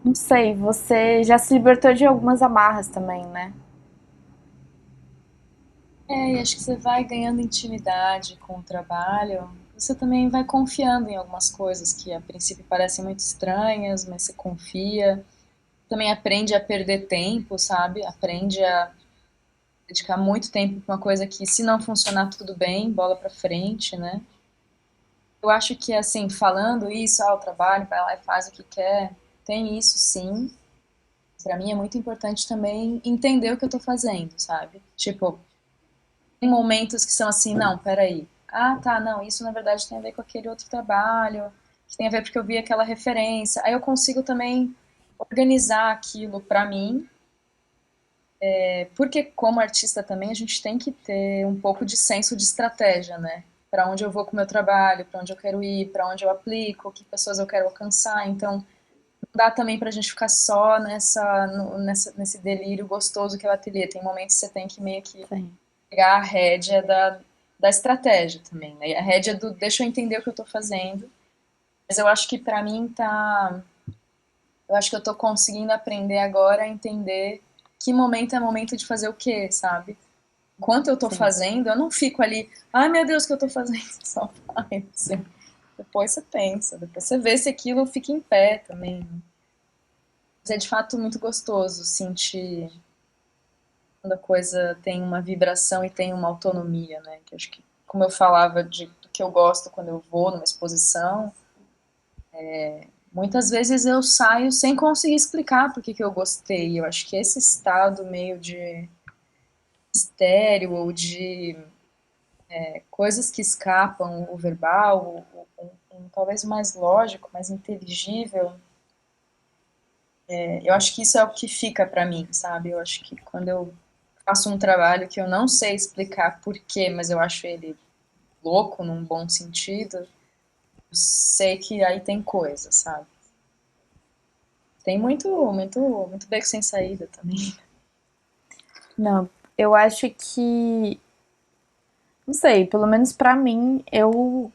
não sei, você já se libertou de algumas amarras também, né? E acho que você vai ganhando intimidade com o trabalho. Você também vai confiando em algumas coisas que a princípio parecem muito estranhas, mas você confia. Também aprende a perder tempo, sabe? Aprende a dedicar muito tempo para uma coisa que, se não funcionar, tudo bem, bola pra frente, né? Eu acho que, assim, falando isso, o trabalho, vai lá e faz o que quer, tem isso sim. Pra mim é muito importante também entender o que eu tô fazendo, sabe? Tipo, tem momentos que são assim, não, peraí. Ah, tá, não, isso na verdade tem a ver com aquele outro trabalho, que tem a ver porque eu vi aquela referência. Aí eu consigo também organizar aquilo pra mim, porque como artista também a gente tem que ter um pouco de senso de estratégia, né? Para onde eu vou com o meu trabalho, para onde eu quero ir, para onde eu aplico, que pessoas eu quero alcançar. Então, não dá também para a gente ficar só nesse delírio gostoso que é o ateliê. Tem momentos que você tem que meio que Sim. pegar a rédea da estratégia também, né? A rédea do deixa eu entender o que eu estou fazendo. Mas eu acho que para mim tá. Eu acho que eu estou conseguindo aprender agora a entender que momento é momento de fazer o quê, sabe? Enquanto eu tô Sim. fazendo, eu não fico ali, ai meu Deus, o que eu tô fazendo? Só faz, assim. Depois você pensa, depois você vê se aquilo fica em pé também. Né? Mas é de fato muito gostoso sentir quando a coisa tem uma vibração e tem uma autonomia, né? Que eu acho que, como eu falava do que eu gosto quando eu vou numa exposição, muitas vezes eu saio sem conseguir explicar por que que eu gostei. Eu acho que esse estado meio de mistério ou de coisas que escapam o verbal, talvez mais lógico, mais inteligível, eu acho que isso é o que fica pra mim, sabe? Eu acho que quando eu faço um trabalho que eu não sei explicar por quê, mas eu acho ele louco num bom sentido, eu sei que aí tem coisa, sabe? Tem muito beco sem saída também. Não, eu acho que, não sei, pelo menos pra mim, eu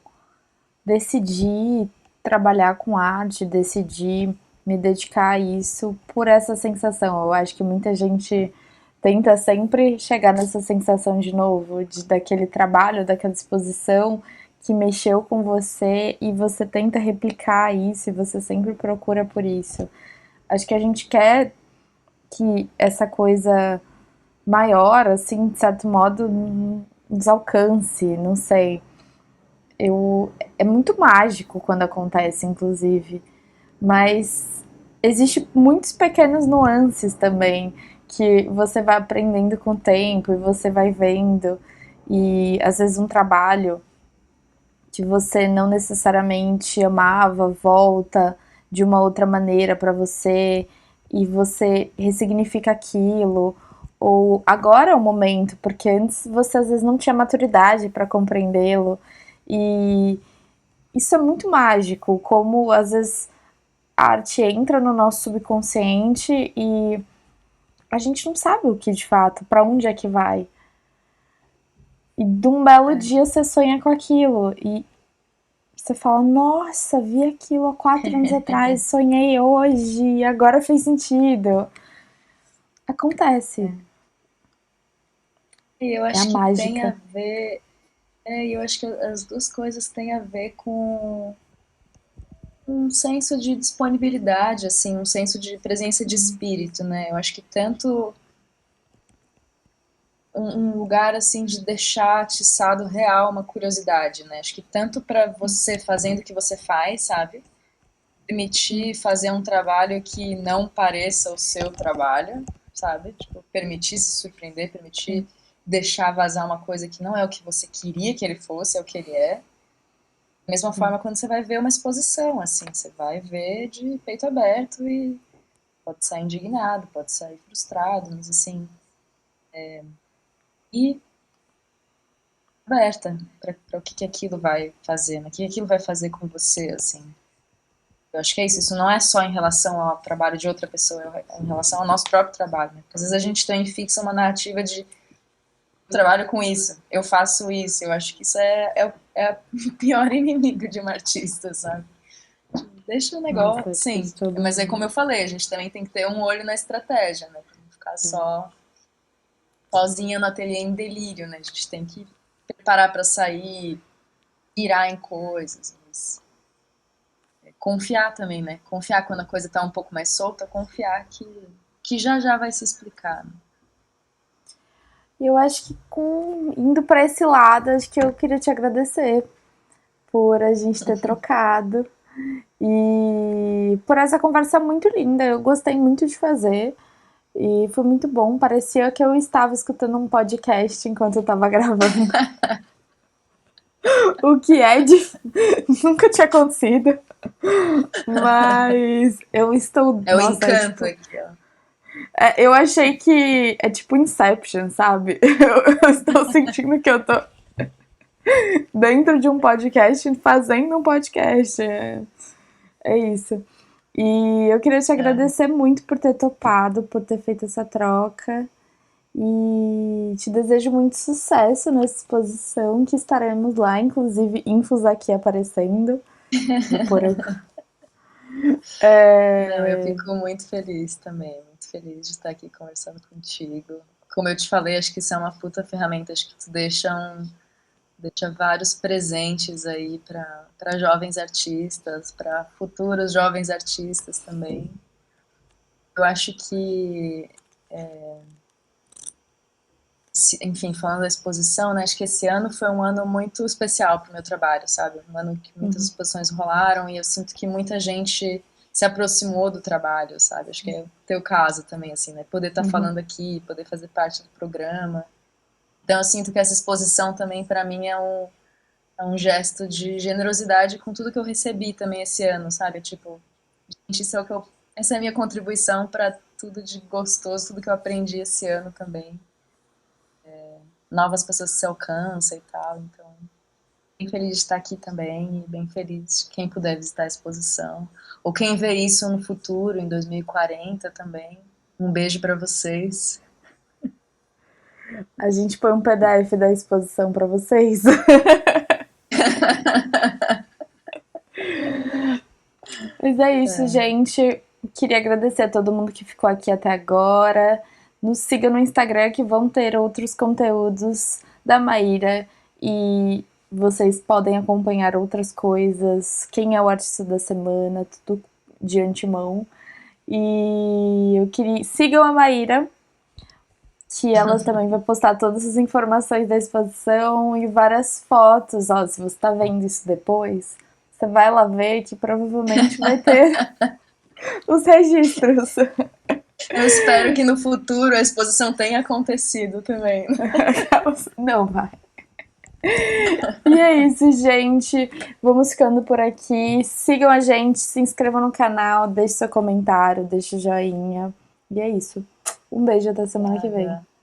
decidi trabalhar com arte, decidi me dedicar a isso por essa sensação. Eu acho que muita gente tenta sempre chegar nessa sensação de novo, daquele trabalho, daquela exposição que mexeu com você e você tenta replicar isso e você sempre procura por isso. Acho que a gente quer que essa coisa maior, assim, de certo modo, nos alcance, não sei. É muito mágico quando acontece, inclusive, mas existe muitos pequenos nuances também que você vai aprendendo com o tempo e você vai vendo e às vezes um trabalho que você não necessariamente amava volta de uma outra maneira para você e você ressignifica aquilo ou agora é o momento, porque antes você às vezes não tinha maturidade para compreendê-lo e isso é muito mágico, como às vezes a arte entra no nosso subconsciente e a gente não sabe o que de fato, para onde é que vai. E de um belo É. dia você sonha com aquilo e você fala, nossa, vi aquilo há 4 anos atrás, sonhei hoje e agora fez sentido. Acontece. E eu É a acho que tem a mágica. ver, eu acho que as duas coisas têm a ver com um senso de disponibilidade, assim, um senso de presença de espírito, né? Eu acho que tanto um lugar assim de deixar atiçado real uma curiosidade, né? Acho que tanto para você fazendo o que você faz, sabe? Permitir fazer um trabalho que não pareça o seu trabalho, sabe? Tipo, permitir se surpreender, permitir deixar vazar uma coisa que não é o que você queria que ele fosse, é o que ele é. Da mesma forma quando você vai ver uma exposição, assim, você vai ver de peito aberto e pode sair indignado, pode sair frustrado, mas assim, e aberta para o que, que aquilo vai fazer, né? O que aquilo vai fazer com você, assim. Eu acho que é isso, isso não é só em relação ao trabalho de outra pessoa, é em relação ao nosso próprio trabalho, né? Porque às vezes a gente tem fixa uma narrativa de eu trabalho com isso, eu faço isso, eu acho que isso é o pior inimigo de uma artista, sabe? Deixa o negócio, Nossa, acho que sim, isso todo mas é como mundo. eu falei, a gente também tem que ter um olho na estratégia, né? Pra não ficar só sozinha no ateliê em delírio, né? A gente tem que preparar para sair, pirar em coisas, mas confiar também, né? Confiar quando a coisa tá um pouco mais solta, confiar que já já vai se explicar. Né? E eu acho que indo para esse lado, acho que eu queria te agradecer por a gente ter trocado e por essa conversa muito linda. Eu gostei muito de fazer e foi muito bom. Parecia que eu estava escutando um podcast enquanto eu estava gravando, o que nunca tinha acontecido. Mas eu estou, É o nossa, é encanto tipo, aqui, ó. eu achei que é tipo Inception, sabe? Eu estou sentindo que eu tô dentro de um podcast fazendo um podcast. É isso. E eu queria te É. agradecer muito por ter topado, por ter feito essa troca. E te desejo muito sucesso nessa exposição que estaremos lá, inclusive infos aqui aparecendo. Vou pôr aqui. Não, eu É, fico muito feliz também, muito feliz de estar aqui conversando contigo. Como eu te falei, acho que isso é uma puta ferramenta, acho que tu deixa vários presentes aí para jovens artistas, para futuros jovens artistas também. Eu acho que enfim, falando da exposição, né, acho que esse ano foi um ano muito especial para o meu trabalho, sabe? Um ano que muitas Uhum, exposições rolaram e eu sinto que muita gente se aproximou do trabalho, sabe? Acho que é o teu caso também, assim, né? Poder estar uhum. falando aqui, poder fazer parte do programa. Então eu sinto que essa exposição também para mim é um gesto de generosidade com tudo que eu recebi também esse ano, sabe? Tipo, gente, isso é o que eu, essa é a minha contribuição para tudo de gostoso, tudo que eu aprendi esse ano também. Novas pessoas que se alcança e tal, então bem feliz de estar aqui também e bem feliz de quem puder visitar a exposição ou quem vê isso no futuro, em 2040 também. Um beijo para vocês. A gente põe um PDF da exposição para vocês. Mas é isso, É, gente. Queria agradecer a todo mundo que ficou aqui até agora. Nos siga no Instagram que vão ter outros conteúdos da Maíra e vocês podem acompanhar outras coisas, quem é o artista da semana, tudo de antemão. E eu queria. Sigam a Maíra, que ela também vai postar todas as informações da exposição e várias fotos. Ó, se você tá vendo isso depois, você vai lá ver que provavelmente vai ter os registros. eu espero que no futuro a exposição tenha acontecido também. Não vai. E é isso, gente. Vamos ficando por aqui. Sigam a gente, se inscrevam no canal, deixe seu comentário, deixe o joinha. E é isso. Um beijo até semana que vem. Obrigada.